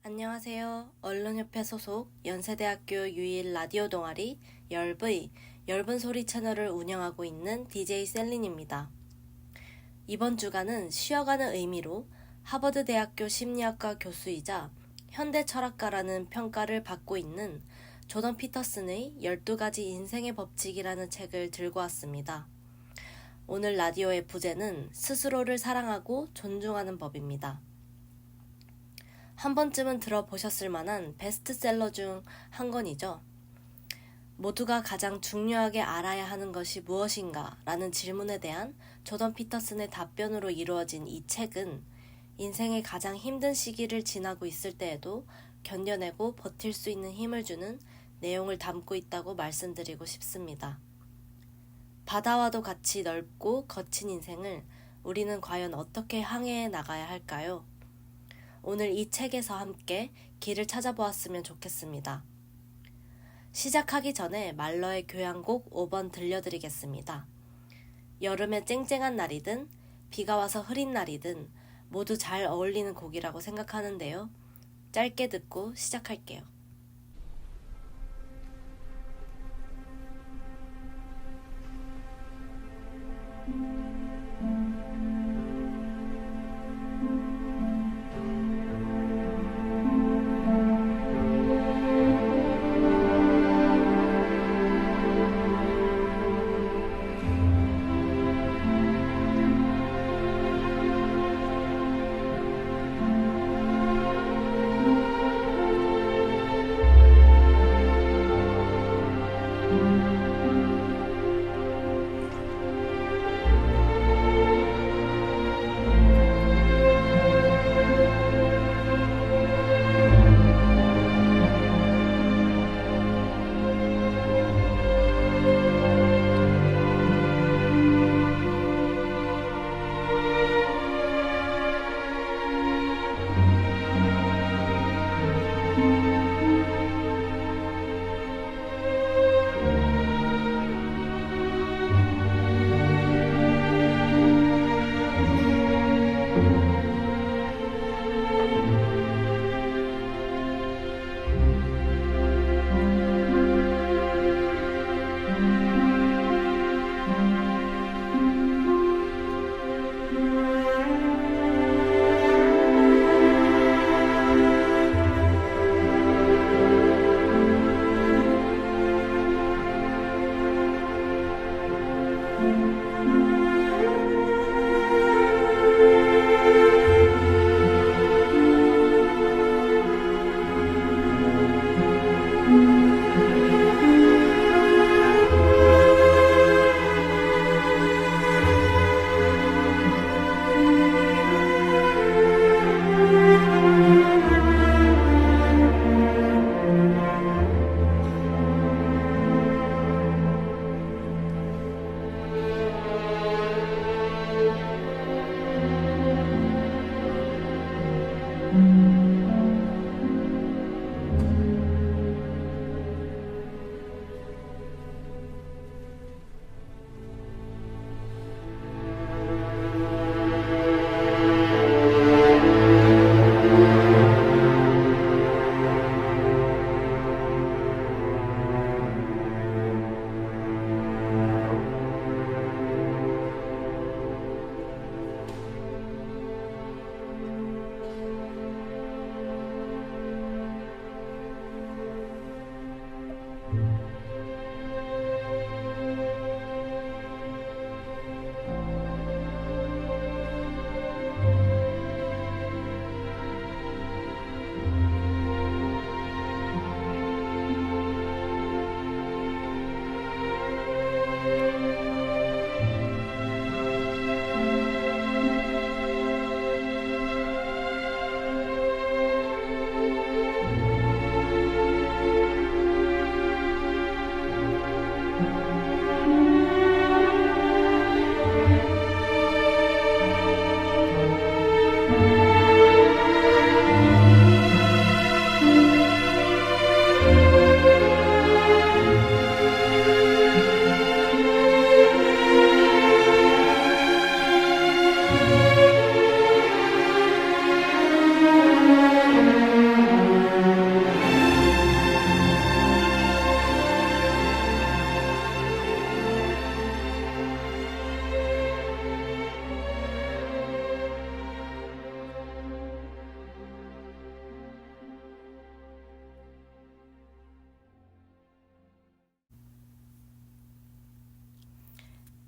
안녕하세요. 언론협회 소속 연세대학교 유일 라디오 동아리 열의 엷은 소리 채널을 운영하고 있는 DJ 셀린입니다. 이번 주간은 쉬어가는 의미로 하버드대학교 심리학과 교수이자 현대철학가라는 평가를 받고 있는 조던 피터슨의 12가지 인생의 법칙이라는 책을 들고 왔습니다. 오늘 라디오의 부제는 스스로를 사랑하고 존중하는 법입니다. 한 번쯤은 들어보셨을 만한 베스트셀러 중 한 권이죠. 모두가 가장 중요하게 알아야 하는 것이 무엇인가? 라는 질문에 대한 조던 피터슨의 답변으로 이루어진 이 책은 인생의 가장 힘든 시기를 지나고 있을 때에도 견뎌내고 버틸 수 있는 힘을 주는 내용을 담고 있다고 말씀드리고 싶습니다. 바다와도 같이 넓고 거친 인생을 우리는 과연 어떻게 항해해 나가야 할까요? 오늘 이 책에서 함께 길을 찾아보았으면 좋겠습니다. 시작하기 전에 말러의 교향곡 5번 들려드리겠습니다. 여름에 쨍쨍한 날이든 비가 와서 흐린 날이든 모두 잘 어울리는 곡이라고 생각하는데요. 짧게 듣고 시작할게요.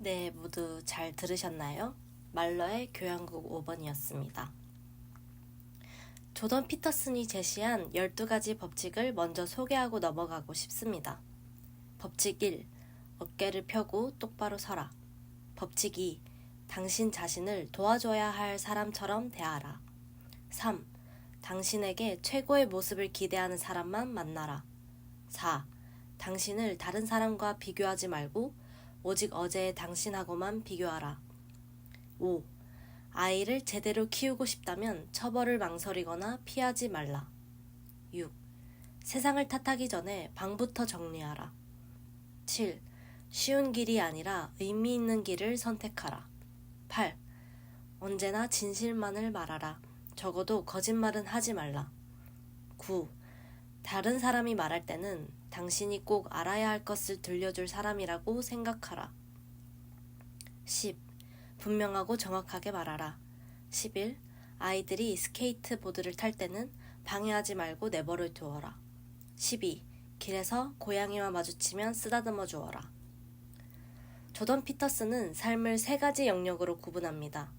네, 모두 잘 들으셨나요? 말러의 교양국 5번이었습니다. 조던 피터슨이 제시한 12가지 법칙을 먼저 소개하고 넘어가고 싶습니다. 법칙 1. 어깨를 펴고 똑바로 서라. 법칙 2. 당신 자신을 도와줘야 할 사람처럼 대하라. 3. 당신에게 최고의 모습을 기대하는 사람만 만나라. 4. 당신을 다른 사람과 비교하지 말고 오직 어제의 당신하고만 비교하라. 5. 아이를 제대로 키우고 싶다면 처벌을 망설이거나 피하지 말라. 6. 세상을 탓하기 전에 방부터 정리하라. 7. 쉬운 길이 아니라 의미 있는 길을 선택하라. 8. 언제나 진실만을 말하라. 적어도 거짓말은 하지 말라. 9. 다른 사람이 말할 때는 당신이 꼭 알아야 할 것을 들려줄 사람이라고 생각하라. 10. 분명하고 정확하게 말하라. 11. 아이들이 스케이트보드를 탈 때는 방해하지 말고 내버려 두어라. 12. 길에서 고양이와 마주치면 쓰다듬어 주어라. 조던 피터슨은 삶을 3가지 영역으로 구분합니다.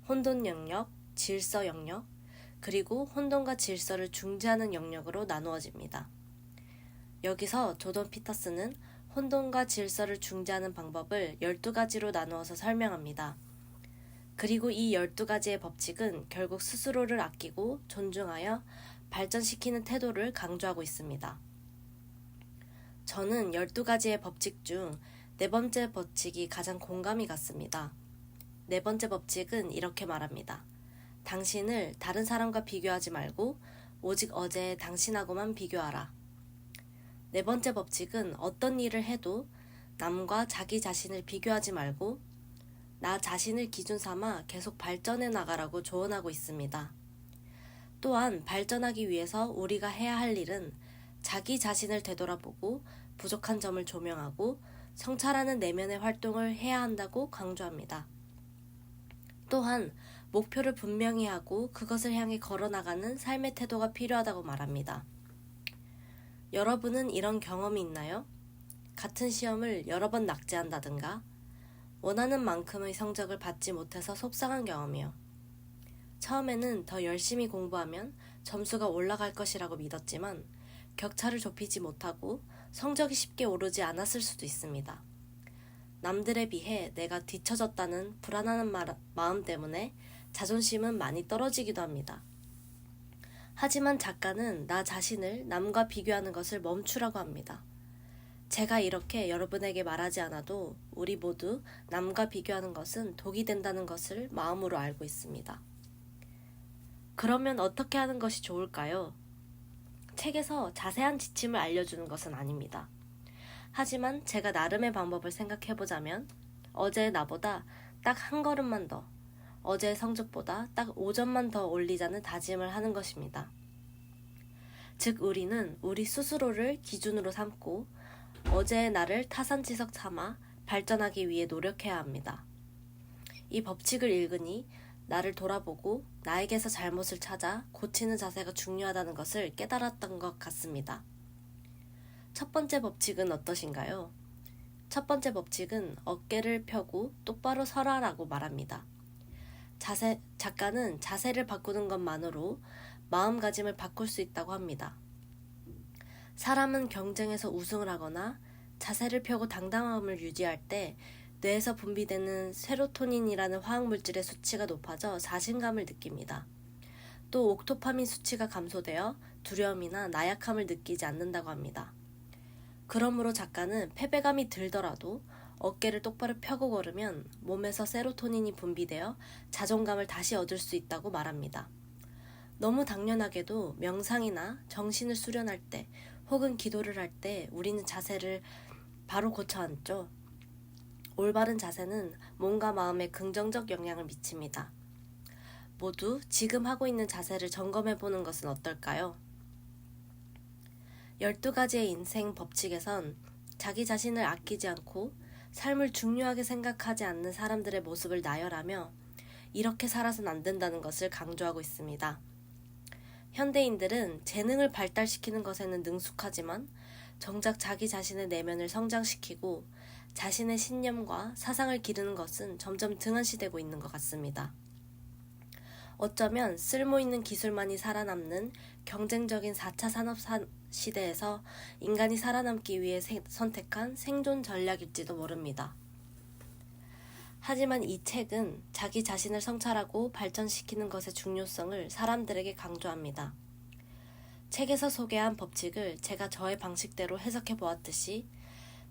혼돈 영역, 질서 영역, 그리고 혼돈과 질서를 중재하는 영역으로 나누어집니다. 여기서 조던 피터슨은 혼돈과 질서를 중재하는 방법을 12가지로 나누어서 설명합니다. 그리고 이 12가지의 법칙은 결국 스스로를 아끼고 존중하여 발전시키는 태도를 강조하고 있습니다. 저는 12가지의 법칙 중 4번째 법칙이 가장 공감이 갔습니다. 4번째 법칙은 이렇게 말합니다. 당신을 다른 사람과 비교하지 말고 오직 어제의 당신하고만 비교하라. 4번째 법칙은 어떤 일을 해도 남과 자기 자신을 비교하지 말고 나 자신을 기준 삼아 계속 발전해 나가라고 조언하고 있습니다. 또한 발전하기 위해서 우리가 해야 할 일은 자기 자신을 되돌아보고 부족한 점을 조명하고 성찰하는 내면의 활동을 해야 한다고 강조합니다. 또한 목표를 분명히 하고 그것을 향해 걸어나가는 삶의 태도가 필요하다고 말합니다. 여러분은 이런 경험이 있나요? 같은 시험을 여러 번 낙제한다든가 원하는 만큼의 성적을 받지 못해서 속상한 경험이요. 처음에는 더 열심히 공부하면 점수가 올라갈 것이라고 믿었지만 격차를 좁히지 못하고 성적이 쉽게 오르지 않았을 수도 있습니다. 남들에 비해 내가 뒤처졌다는 불안한 마음 때문에 자존심은 많이 떨어지기도 합니다. 하지만 작가는 나 자신을 남과 비교하는 것을 멈추라고 합니다. 제가 이렇게 여러분에게 말하지 않아도 우리 모두 남과 비교하는 것은 독이 된다는 것을 마음으로 알고 있습니다. 그러면 어떻게 하는 것이 좋을까요? 책에서 자세한 지침을 알려주는 것은 아닙니다. 하지만 제가 나름의 방법을 생각해보자면 어제의 나보다 딱 한 걸음만 더, 어제의 성적보다 딱 5점만 더 올리자는 다짐을 하는 것입니다. 즉 우리는 우리 스스로를 기준으로 삼고 어제의 나를 타산지석 삼아 발전하기 위해 노력해야 합니다. 이 법칙을 읽으니 나를 돌아보고 나에게서 잘못을 찾아 고치는 자세가 중요하다는 것을 깨달았던 것 같습니다. 첫 번째 법칙은 어떠신가요? 첫 번째 법칙은 어깨를 펴고 똑바로 서라라고 말합니다. 작가는 자세를 바꾸는 것만으로 마음가짐을 바꿀 수 있다고 합니다. 사람은 경쟁에서 우승을 하거나 자세를 펴고 당당함을 유지할 때 뇌에서 분비되는 세로토닌이라는 화학물질의 수치가 높아져 자신감을 느낍니다. 또 옥토파민 수치가 감소되어 두려움이나 나약함을 느끼지 않는다고 합니다. 그러므로 작가는 패배감이 들더라도 어깨를 똑바로 펴고 걸으면 몸에서 세로토닌이 분비되어 자존감을 다시 얻을 수 있다고 말합니다. 너무 당연하게도 명상이나 정신을 수련할 때 혹은 기도를 할 때 우리는 자세를 바로 고쳐 앉죠. 올바른 자세는 몸과 마음에 긍정적 영향을 미칩니다. 모두 지금 하고 있는 자세를 점검해보는 것은 어떨까요? 12가지의 인생 법칙에선 자기 자신을 아끼지 않고 삶을 중요하게 생각하지 않는 사람들의 모습을 나열하며 이렇게 살아선 안 된다는 것을 강조하고 있습니다. 현대인들은 재능을 발달시키는 것에는 능숙하지만 정작 자기 자신의 내면을 성장시키고 자신의 신념과 사상을 기르는 것은 점점 등한시되고 있는 것 같습니다. 어쩌면 쓸모있는 기술만이 살아남는 경쟁적인 4차 산업 시대에서 인간이 살아남기 위해 선택한 생존 전략일지도 모릅니다. 하지만 이 책은 자기 자신을 성찰하고 발전시키는 것의 중요성을 사람들에게 강조합니다. 책에서 소개한 법칙을 제가 저의 방식대로 해석해 보았듯이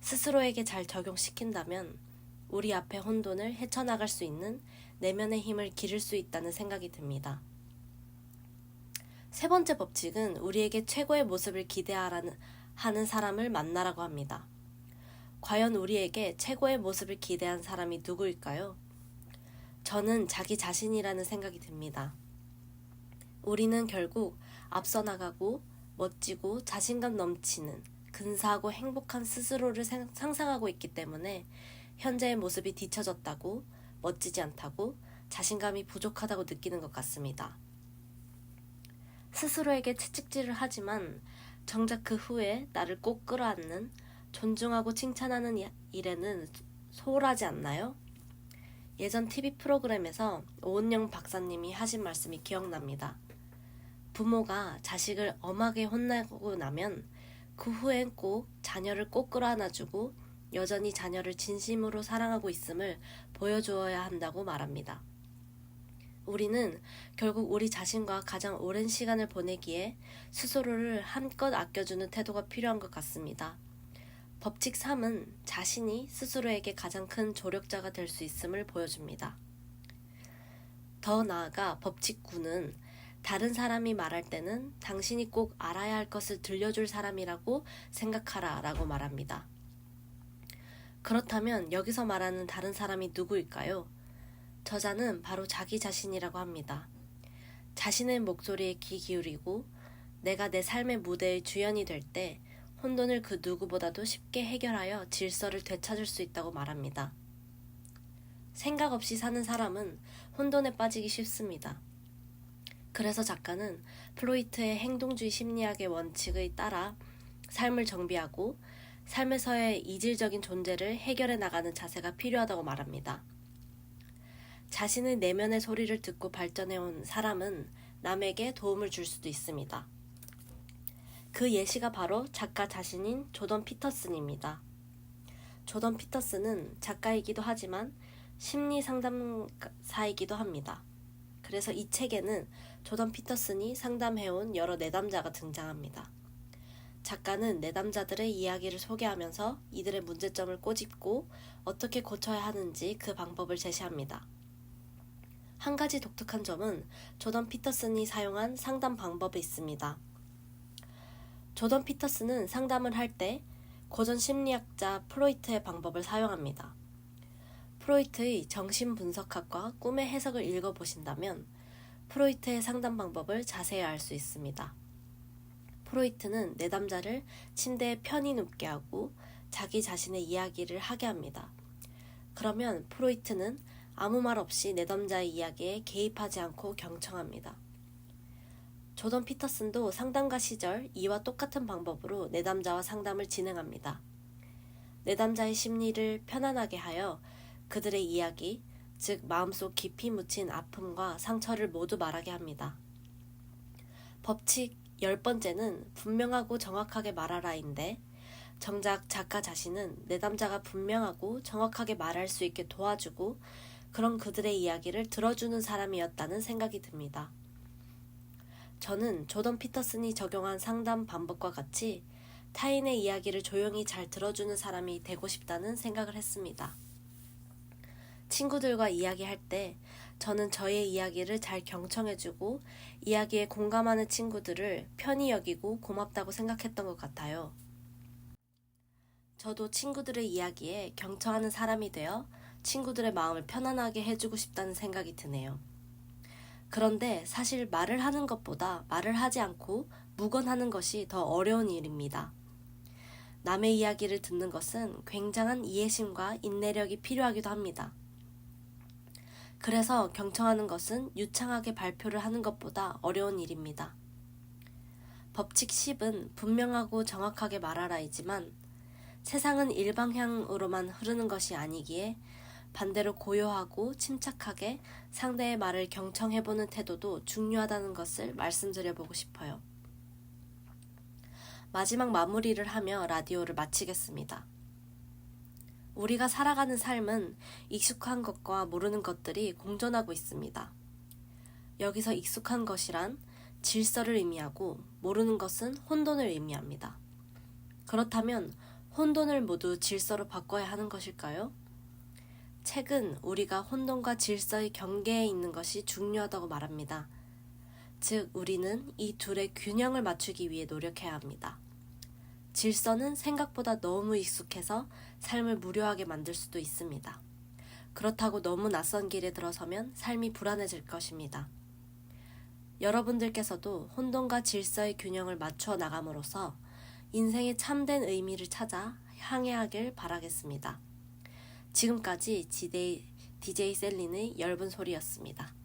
스스로에게 잘 적용시킨다면 우리 앞의 혼돈을 헤쳐나갈 수 있는 내면의 힘을 기를 수 있다는 생각이 듭니다. 세 번째 법칙은 우리에게 최고의 모습을 하는 사람을 만나라고 합니다. 과연 우리에게 최고의 모습을 기대한 사람이 누구일까요? 저는 자기 자신이라는 생각이 듭니다. 우리는 결국 앞서 나가고 멋지고 자신감 넘치는 근사하고 행복한 스스로를 상상하고 있기 때문에 현재의 모습이 뒤처졌다고, 멋지지 않다고, 자신감이 부족하다고 느끼는 것 같습니다. 스스로에게 채찍질을 하지만 정작 그 후에 나를 꼭 끌어안는, 존중하고 칭찬하는 일에는 소홀하지 않나요? 예전 TV 프로그램에서 오은영 박사님이 하신 말씀이 기억납니다. 부모가 자식을 엄하게 혼나고 나면 그 후엔 꼭 자녀를 꼭 끌어안아주고 여전히 자녀를 진심으로 사랑하고 있음을 보여주어야 한다고 말합니다. 우리는 결국 우리 자신과 가장 오랜 시간을 보내기에 스스로를 한껏 아껴주는 태도가 필요한 것 같습니다. 법칙 3은 자신이 스스로에게 가장 큰 조력자가 될 수 있음을 보여줍니다. 더 나아가 법칙 9는 다른 사람이 말할 때는 당신이 꼭 알아야 할 것을 들려줄 사람이라고 생각하라 라고 말합니다. 그렇다면 여기서 말하는 다른 사람이 누구일까요? 저자는 바로 자기 자신이라고 합니다. 자신의 목소리에 귀 기울이고 내가 내 삶의 무대의 주연이 될 때 혼돈을 그 누구보다도 쉽게 해결하여 질서를 되찾을 수 있다고 말합니다. 생각 없이 사는 사람은 혼돈에 빠지기 쉽습니다. 그래서 작가는 프로이트의 행동주의 심리학의 원칙에 따라 삶을 정비하고 삶에서의 이질적인 존재를 해결해 나가는 자세가 필요하다고 말합니다. 자신의 내면의 소리를 듣고 발전해온 사람은 남에게 도움을 줄 수도 있습니다. 그 예시가 바로 작가 자신인 조던 피터슨입니다. 조던 피터슨은 작가이기도 하지만 심리 상담사이기도 합니다. 그래서 이 책에는 조던 피터슨이 상담해온 여러 내담자가 등장합니다. 작가는 내담자들의 이야기를 소개하면서 이들의 문제점을 꼬집고 어떻게 고쳐야 하는지 그 방법을 제시합니다. 한 가지 독특한 점은 조던 피터슨이 사용한 상담 방법에 있습니다. 조던 피터슨은 상담을 할 때 고전 심리학자 프로이트의 방법을 사용합니다. 프로이트의 정신분석학과 꿈의 해석을 읽어보신다면 프로이트의 상담 방법을 자세히 알 수 있습니다. 프로이트는 내담자를 침대에 편히 눕게 하고 자기 자신의 이야기를 하게 합니다. 그러면 프로이트는 아무 말 없이 내담자의 이야기에 개입하지 않고 경청합니다. 조던 피터슨도 상담가 시절 이와 똑같은 방법으로 내담자와 상담을 진행합니다. 내담자의 심리를 편안하게 하여 그들의 이야기, 즉 마음속 깊이 묻힌 아픔과 상처를 모두 말하게 합니다. 법칙 10번째는 분명하고 정확하게 말하라인데 정작 작가 자신은 내담자가 분명하고 정확하게 말할 수 있게 도와주고 그런 그들의 이야기를 들어주는 사람이었다는 생각이 듭니다. 저는 조던 피터슨이 적용한 상담 방법과 같이 타인의 이야기를 조용히 잘 들어주는 사람이 되고 싶다는 생각을 했습니다. 친구들과 이야기할 때 저는 저의 이야기를 잘 경청해주고 이야기에 공감하는 친구들을 편히 여기고 고맙다고 생각했던 것 같아요. 저도 친구들의 이야기에 경청하는 사람이 되어 친구들의 마음을 편안하게 해주고 싶다는 생각이 드네요. 그런데 사실 말을 하는 것보다 말을 하지 않고 묵언하는 것이 더 어려운 일입니다. 남의 이야기를 듣는 것은 굉장한 이해심과 인내력이 필요하기도 합니다. 그래서 경청하는 것은 유창하게 발표를 하는 것보다 어려운 일입니다. 법칙 10은 분명하고 정확하게 말하라이지만 세상은 일방향으로만 흐르는 것이 아니기에 반대로 고요하고 침착하게 상대의 말을 경청해보는 태도도 중요하다는 것을 말씀드려보고 싶어요. 마지막 마무리를 하며 라디오를 마치겠습니다. 우리가 살아가는 삶은 익숙한 것과 모르는 것들이 공존하고 있습니다. 여기서 익숙한 것이란 질서를 의미하고 모르는 것은 혼돈을 의미합니다. 그렇다면 혼돈을 모두 질서로 바꿔야 하는 것일까요? 책은 우리가 혼돈과 질서의 경계에 있는 것이 중요하다고 말합니다. 즉, 우리는 이 둘의 균형을 맞추기 위해 노력해야 합니다. 질서는 생각보다 너무 익숙해서 삶을 무료하게 만들 수도 있습니다. 그렇다고 너무 낯선 길에 들어서면 삶이 불안해질 것입니다. 여러분들께서도 혼돈과 질서의 균형을 맞춰 나감으로써 인생의 참된 의미를 찾아 항해하길 바라겠습니다. 지금까지 DJ 셀린의 엷은 소리였습니다.